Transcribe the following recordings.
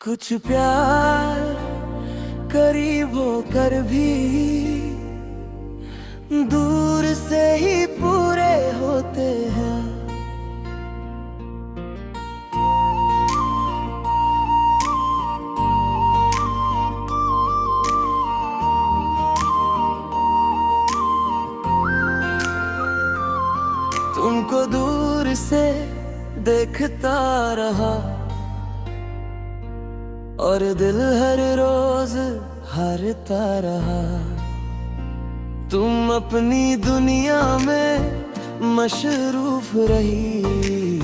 कुछ प्यार करीब होकर भी दूर से ही पूरे होते हैं। तुमको दूर से देखता रहा और दिल हर रोज हारता रहा। तुम अपनी दुनिया में मशरूफ रही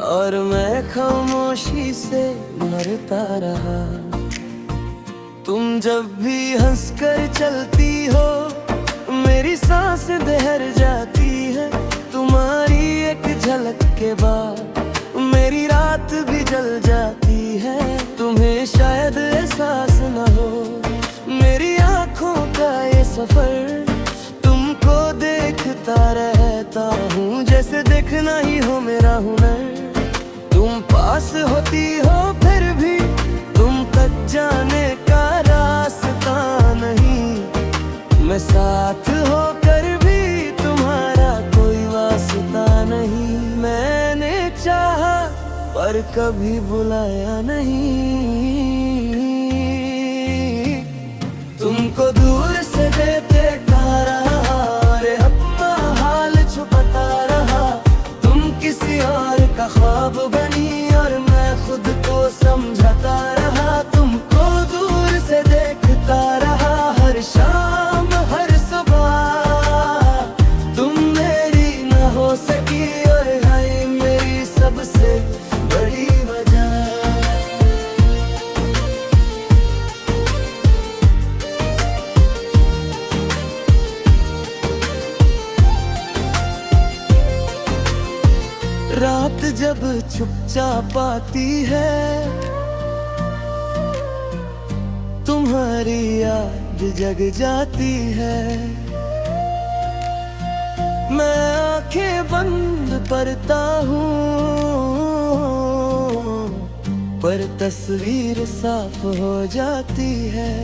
और मैं खामोशी से मरता रहा। तुम जब भी हंसकर चलती हो मेरी सांस दहर जाती है। तुम्हारी एक झलक के बाद मेरी रात भी जल जाती है। तुम्हें शायद एहसास न हो मेरी आँखों का ये सफर। तुमको देखता रहता हूँ जैसे देखना ही हो मेरा हुनर। तुम पास होती हो फिर भी तुम तक जाने का रास्ता नहीं। मैं साथ होकर भी तुम्हारा कोई वास्ता नहीं। मैंने चाहा पर कभी बुलाया नहीं। तुमको दूर से देखता रहा और अपना हाल छुपाता रहा। तुम किसी और का ख्वाब बनी और मैं खुद को समझाता रहा। तुमको दूर से देखता रहा हर शाम हर सुबह। तुम मेरी न हो सकी और है मेरी सबसे बड़ी वजह। रात जब चुपचाप आती है तुम्हारी याद जग जाती है। मैं आंखें बंद करता हूँ पर तस्वीर साफ हो जाती है।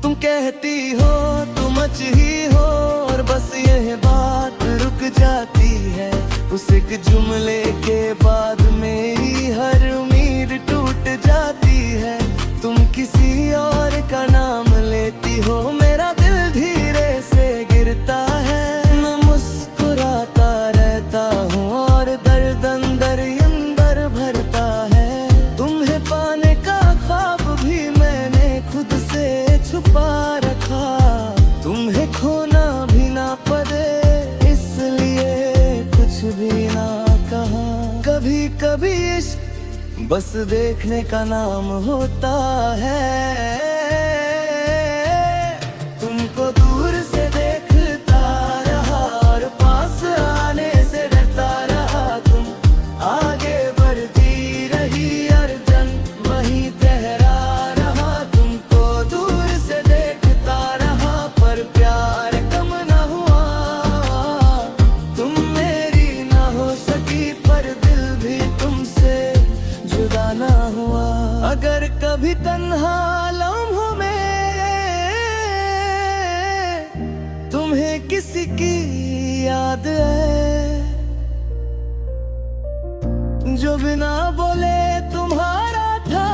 तुम कहती हो तुम अच ही हो और बस यह बात रुक जाती है। उस एक जुमले के बाद मेरी हर उम्मीद टूट जाती है। तुम किसी और का नाम लेती हो मेरा दिल धीरे से गिरता है। मैं मुस्कुराता रहता हूँ और दर्द अंदर अंदर भरता है। तुम्हें पाने का ख्वाब भी मैंने खुद से छुपा रखा। तुम्हें खोना भी ना पड़े इसलिए कुछ भी ना कहा। कभी कभी इश्क बस देखने का नाम होता है। तुमको दूर से देखता रहा और पास आने से डरता रहा। तुम आगे बढ़ती रही और जन वहीं ठहरा रहा। तुमको दूर से देखता रहा पर प्यार कम ना हुआ। तुम मेरी ना हो सकी पर दिल भी तुमसे जुदा ना हुआ। अगर कभी तन्हा लम्हों में तुम्हें किसी की याद है जो बिना बोले तुम्हारा था,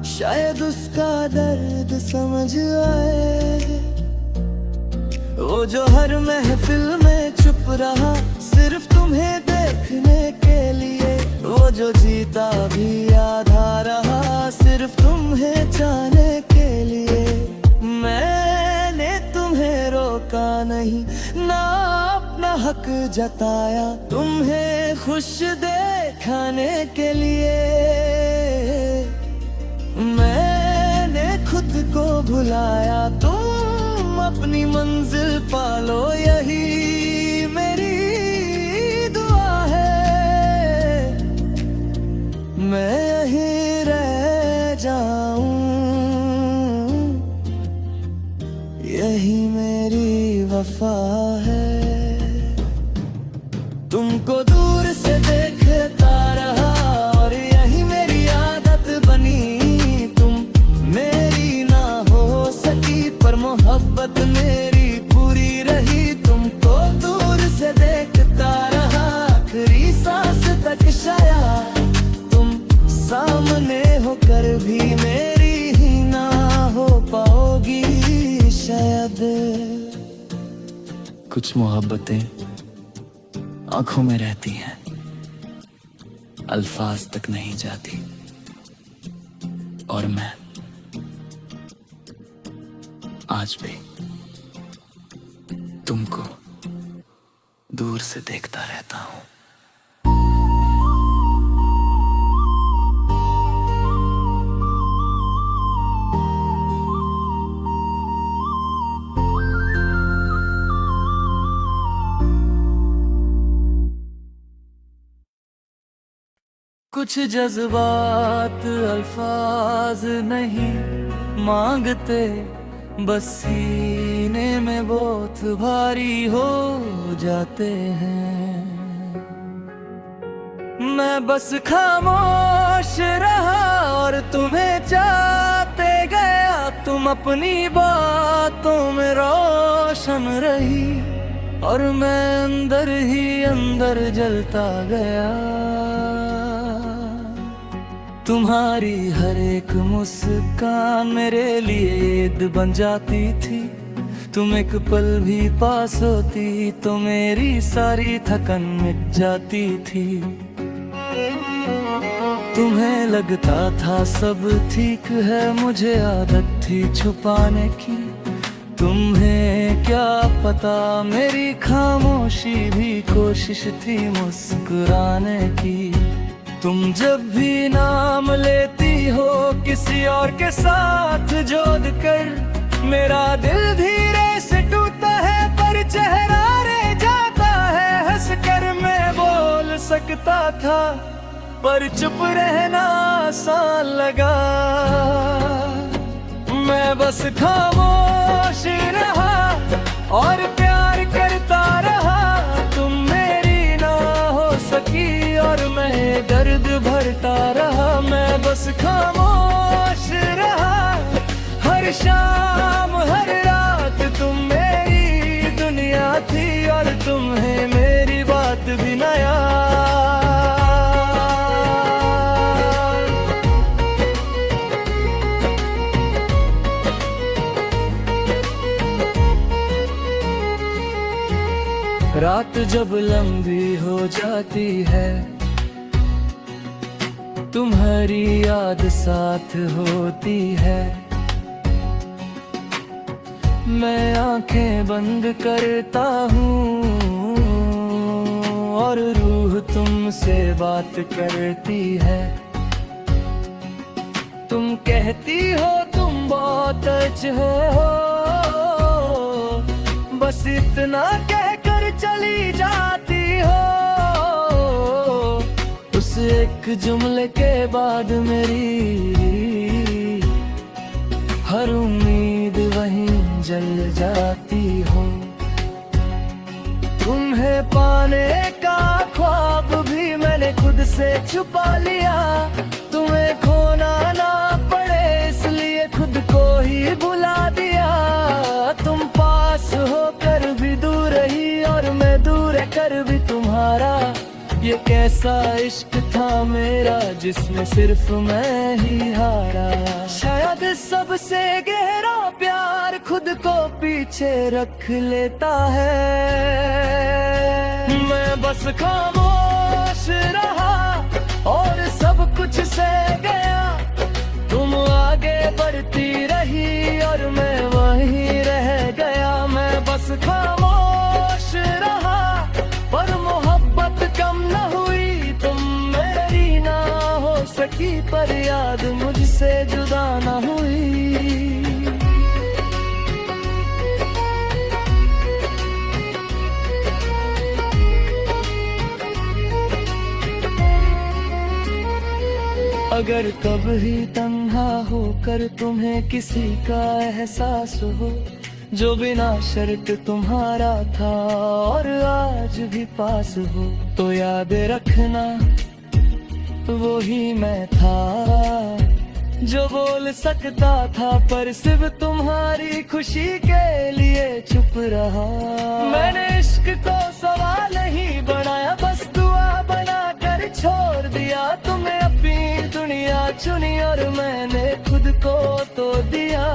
शायद उसका दर्द समझ आए। वो जो हर महफिल में चुप रहा सिर्फ तुम्हें देखने के लिए। वो जो जीता भी आधा रहा सिर्फ तुम्हें जाने के लिए। मैंने तुम्हें रोका नहीं ना अपना हक जताया। तुम्हें खुश दिखाने के लिए मैंने खुद को भुलाया। तुम अपनी मंजिल पालो यही मेरी दुआ है। मैं यहीं रह जाऊं यही मेरी वफा है। तुमको दूर से देखता तक शायद तुम सामने होकर भी मेरी ही ना हो पाओगी शायद। कुछ मोहब्बतें आंखों में रहती हैं, अल्फाज तक नहीं जाती, और मैं आज भी तुमको दूर से देखता रहता हूं। कुछ जज्बात अल्फाज नहीं मांगते, बस सीने में बहुत भारी हो जाते हैं। मैं बस खामोश रहा और तुम्हें चाहते गया, तुम अपनी बातों में रोशन रही और मैं अंदर ही अंदर जलता गया। तुम्हारी हर एक मुस्कान मेरे लिए ईद बन जाती थी, तुम एक पल भी पास होती तो मेरी सारी थकन मिट जाती थी। तुम्हें लगता था सब ठीक है, मुझे आदत थी छुपाने की, तुम्हें क्या पता मेरी खामोशी भी कोशिश थी मुस्कुराने की। तुम जब भी नाम लेती हो किसी और के साथ जोड़ कर, मेरा दिल धीरे से टूटता है पर चेहरा रह जाता है। हंस कर मैं बोल सकता था पर चुप रहना आसान लगा। मैं बस खामोश रहा और प्यार करता रहा, तुम मेरी ना हो सकी और मैं दर्द भरता रहा। मैं बस खामोश रहा, हर शाम हर रात तुम मेरी दुनिया थी और तुम्हें मेरी बात भी ना याद। रात जब लंबी हो जाती है, तुम्हारी याद साथ होती है, मैं आंखें बंद करता हूँ और रूह तुमसे बात करती है। तुम कहती हो तुम बहुत अच्छे हो, बस इतना कहकर चली जाती हो। उस एक जुमले के बाद मेरी हर उम्मीद वहीं जल जाती हो। तुम्हें पाने का ख्वाब भी मैंने खुद से छुपा लिया, तुम्हें खोना ना पड़े इसलिए खुद को ही भुला दिया। तुम पास होकर भी दूर रही और मैं दूर कर भी तुम्हारा, ये कैसा इश्क था मेरा जिसमें सिर्फ मैं ही हारा। शायद सबसे गहरा प्यार खुद को पीछे रख लेता है। मैं बस खामोश रहा और सब कुछ सह गया, तुम आगे बढ़ती रही और मैं वहीं रह गया। मैं बस खामोश रहा पर मोहब्बत कम न हुई, तुम मेरी ना हो सकी पर याद मुझसे जुदा न हुई। अगर कभी तन्हा होकर तुम्हें किसी का एहसास हो, जो बिना शर्त तुम्हारा था और आज भी पास हो, तो याद रखना वो ही मैं था जो बोल सकता था पर सिर्फ तुम्हारी खुशी के लिए चुप रहा। मैंने इश्क को सवाल नहीं बनाया, बस दुआ बना कर छोड़ दिया, तुम्हें अपनी दुनिया चुनी और मैंने खुद को तो दिया।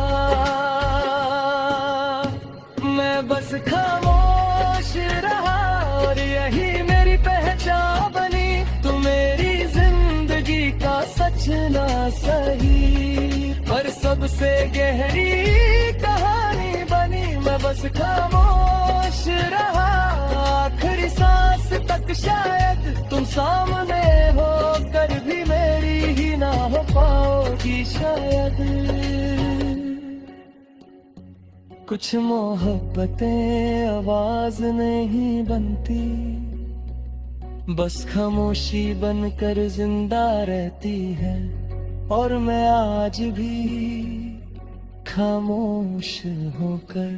मैं बस खामोश रहा और यही मेरी पहचान बनी। तू मेरी जिंदगी का सच ना सही पर सबसे गहरी कहानी बनी। मैं बस खामोश रहा आखिरी सांस तक, शायद तुम सामने हो कर भी मेरी ही ना हो पाओगी शायद। कुछ मोहब्बतें आवाज नहीं बनती, बस खामोशी बनकर जिंदा रहती है। और मैं आज भी खामोश होकर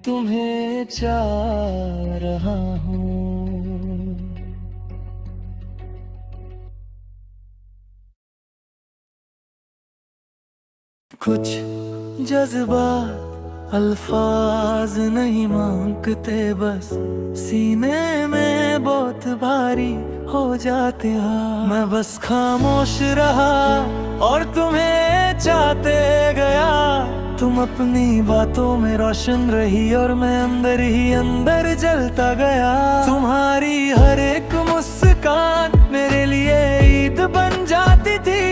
तुम्हें चाह रहा हूँ। कुछ जज्बात अल्फाज नहीं मांगते, बस सीने में बहुत भारी हो जाते हैं। मैं बस खामोश रहा और तुम्हें चाहते गया। तुम अपनी बातों में रोशन रही और मैं अंदर ही अंदर जलता गया। तुम्हारी हर एक मुस्कान मेरे लिए ईद बन जाती थी।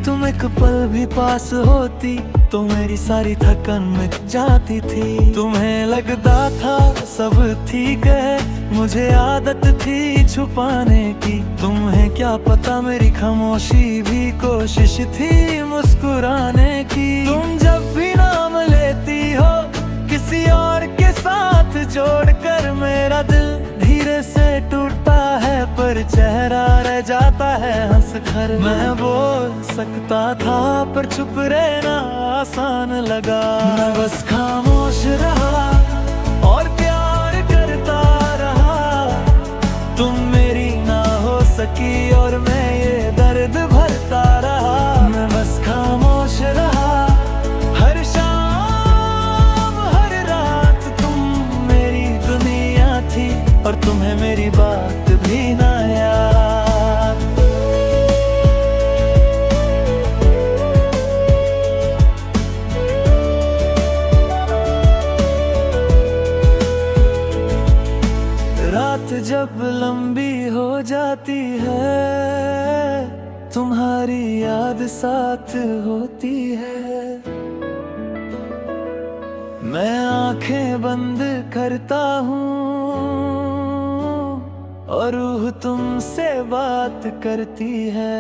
तुम एक पल भी पास होती तो मेरी सारी थकन मिट जाती थी। तुम्हें लगता था सब ठीक है, मुझे आदत थी छुपाने की। तुम्हें क्या पता मेरी खामोशी भी कोशिश थी मुस्कुराने की। तुम जब भी नाम लेती हो किसी और के साथ जोड़कर, मेरा दिल धीरे से टूटता है पर चेहरा रह जाता है हंस कर। मैं बोल सकता था पर चुप रहना आसान लगा। मैं बस खामोश रहा और प्यार करता रहा। तुम मेरी ना हो सकी और मैं ये दर्द भरता रहा। मैं बस खामोश रहा हर शाम हर रात। तुम मेरी दुनिया थी और तुम्हें मेरी बात भी ना याद। रात जब लंबी हो जाती है, तुम्हारी याद साथ होती है। मैं आंखें बंद करता हूँ और रूह तुमसे बात करती है।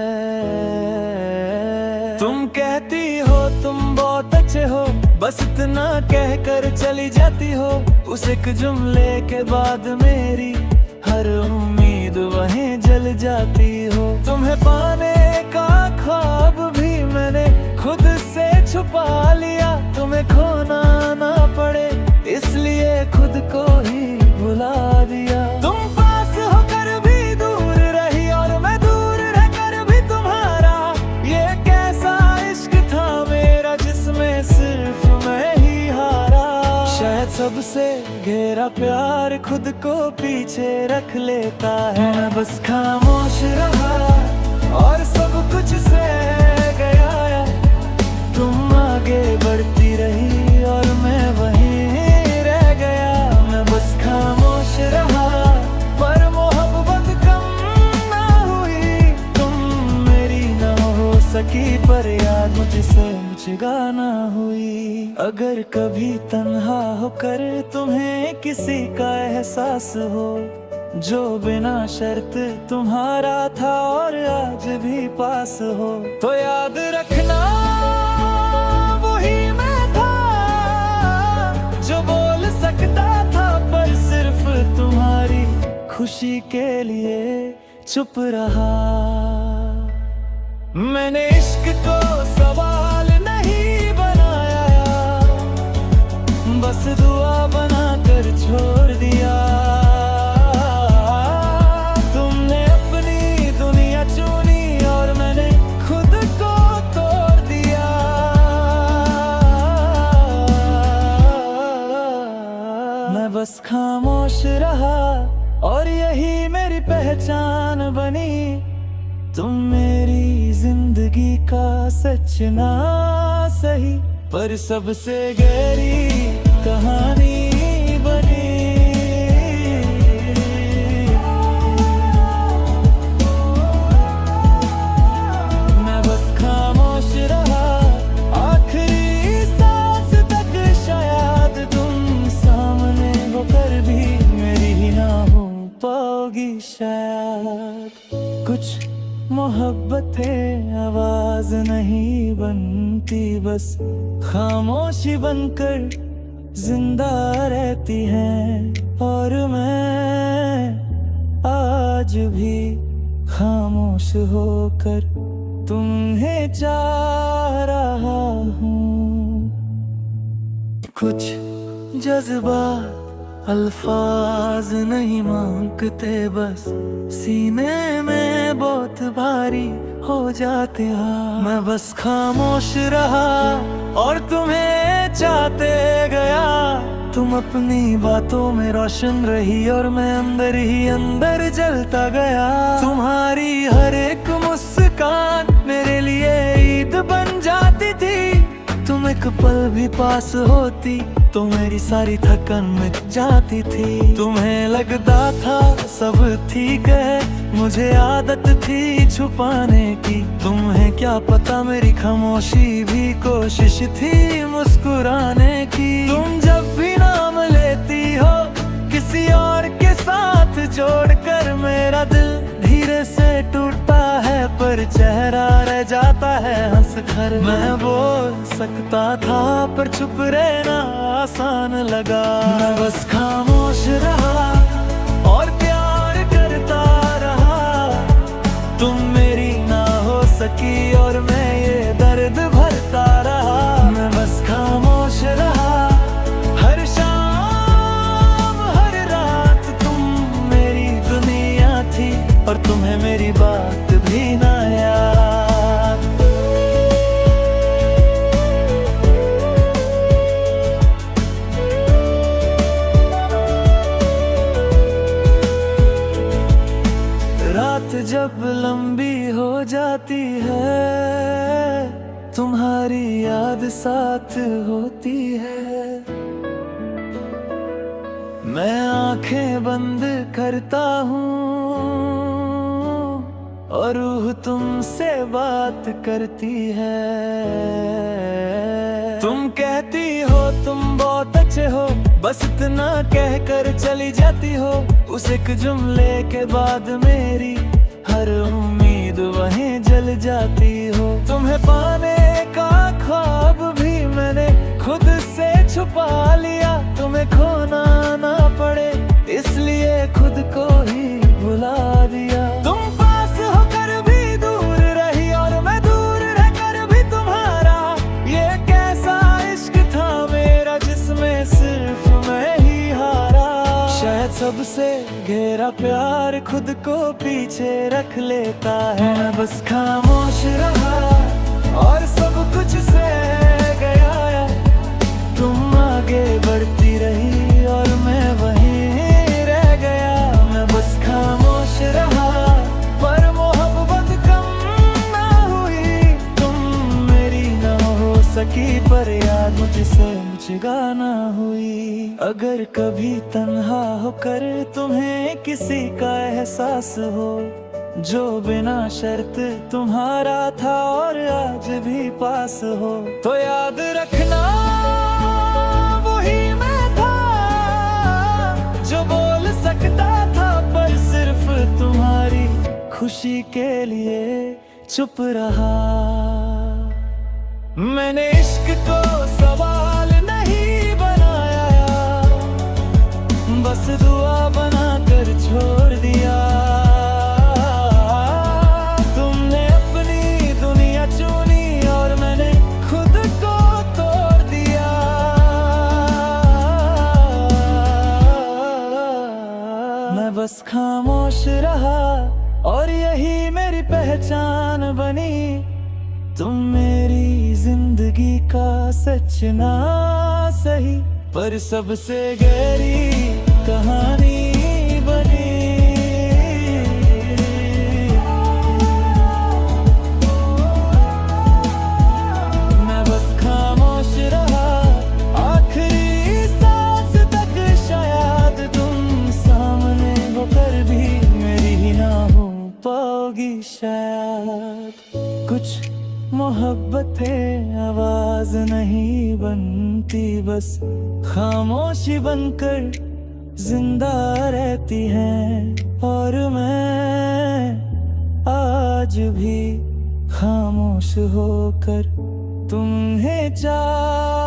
तुम कहती हो तुम बहुत अच्छे हो, बस इतना कहकर चली जाती हो। उस एक जुमले के बाद मेरी हर उम्मीद वहीं जल जाती हो। तुम्हें पाने का ख्वाब भी मैंने खुद से छुपा लिया। तुम्हें खोना ना पड़े इसलिए खुद को ही भुला दिया। तुम पास होकर भी दूर रही और मैं दूर रहकर भी तुम्हारा। ये कैसा इश्क था मेरा जिसमें सिर्फ मैं ही हारा। शायद सबसे गहरा प्यार खुद को पीछे रख लेता है। मैं बस खामोश रहा और सब कुछ सह गया। तुम आगे बढ़ती रही और मैं वहीं रह गया। मैं बस खामोश रहा पर मोहब्बत कम ना हुई। तुम मेरी ना हो सकी पर याद मुझसे मुझगा ना हुई। अगर कभी तन्हा होकर तुम्हें किसी का एहसास हो, जो बिना शर्त तुम्हारा था और आज भी पास हो, तो याद रखना वही मैं था जो बोल सकता था पर सिर्फ तुम्हारी खुशी के लिए चुप रहा। मैंने इश्क को सवाल नहीं बनाया, बस दुआ बनाकर छोड़ दिया। तुमने अपनी दुनिया चुनी और मैंने खुद को तोड़ दिया। मैं बस खामोश रहा और यही मेरी पहली पहचान बनी, तुम मेरी जिंदगी का सच ना सही, पर सबसे गहरी कहानी बनी। मैं बस खामोश रहा आखिरी सांस तक, शायद तुम सामने होकर भी मेरी ही ना हो पाओगी शायद। कुछ मोहब्बतें आवाज नहीं बनती, बस खामोशी बनकर जिंदा रहती हैं। और मैं आज भी खामोश होकर तुम्हें चाह रहा हूँ। कुछ जज्बात अल्फाज नहीं मांगते, बस सीने में बहुत भारी हो जाते हैं। मैं बस खामोश रहा और तुम्हें चाहते गया, तुम अपनी बातों में रोशन रही और मैं अंदर ही अंदर जलता गया। तुम्हारी हर एक मुस्कान मेरे लिए ईद बन जाती थी, तुम एक पल भी पास होती तो मेरी सारी थकन मिट जाती थी। तुम्हें लगता था सब ठीक है, मुझे आदत थी छुपाने की, तुम्हें क्या पता मेरी खामोशी भी कोशिश थी मुस्कुराने की। तुम जब भी नाम लेती हो किसी और के साथ जोड़कर, मेरा दिल धीरे से टूटता है पर चेहरा रह जाता है हंस कर। मैं बोल सकता था पर चुप रहना आसान लगा। मैं बस खामोश रहा और प्यार करता रहा, तुम मेरी ना हो सकी और मैं ये दर्द भरता रहा। मैं बस खामोश रहा हर शाम हर रात, तुम मेरी दुनिया थी और तुम्हें मेरी बात भी ना याद। रात जब लंबी हो जाती है, तुम्हारी याद साथ होती है। मैं आंखें बंद करता हूँ और रूह तुमसे बात करती है। तुम कहती हो तुम बहुत अच्छे हो, बस इतना कहकर चली जाती हो। उस एक जुमले के बाद मेरी हर उम्मीद वहीं जल जाती हो। तुम्हें पाने का ख्वाब भी मैंने खुद से छुपा लिया, तुम्हें खोना ना पड़े इसलिए खुद को ही भुला दिया। तुम पास होकर भी दूर रही और मैं दूर रहकर भी तुम्हारा, ये कैसा इश्क था मेरा जिसमें सिर्फ मैं ही हारा। शायद सबसे गहरा प्यार खुद को पीछे रख लेता है। मैं बस खामोश रहा और सब कुछ सह गया, तुम आगे बढ़ती रही और मैं वहीं रह गया। मैं बस खामोश रहा पर मोहब्बत कम ना हुई, तुम मेरी ना हो सकी पर याद मुझसे मुझगा ना हुई। अगर कभी तन्हा होकर तुम्हें किसी का एहसास हो, जो बिना शर्त तुम्हारा था और आज भी पास हो, तो याद रखना वही मैं था जो बोल सकता था पर सिर्फ तुम्हारी खुशी के लिए चुप रहा। मैंने इश्क को सवाल नहीं बनाया, बस दुआ बनाकर छोड़ दिया। तुमने अपनी दुनिया चुनी और मैंने खुद को तोड़ दिया। मैं बस खामोश रहा और यही मेरी पहचान बनी, तुम मेरी जिंदगी का सच ना सही पर सबसे गहरी कहानी बनी। होगी शायद। कुछ मोहब्बतें आवाज नहीं बनती, बस खामोशी बनकर जिंदा रहती हैं। और मैं आज भी खामोश होकर तुम्हें चाह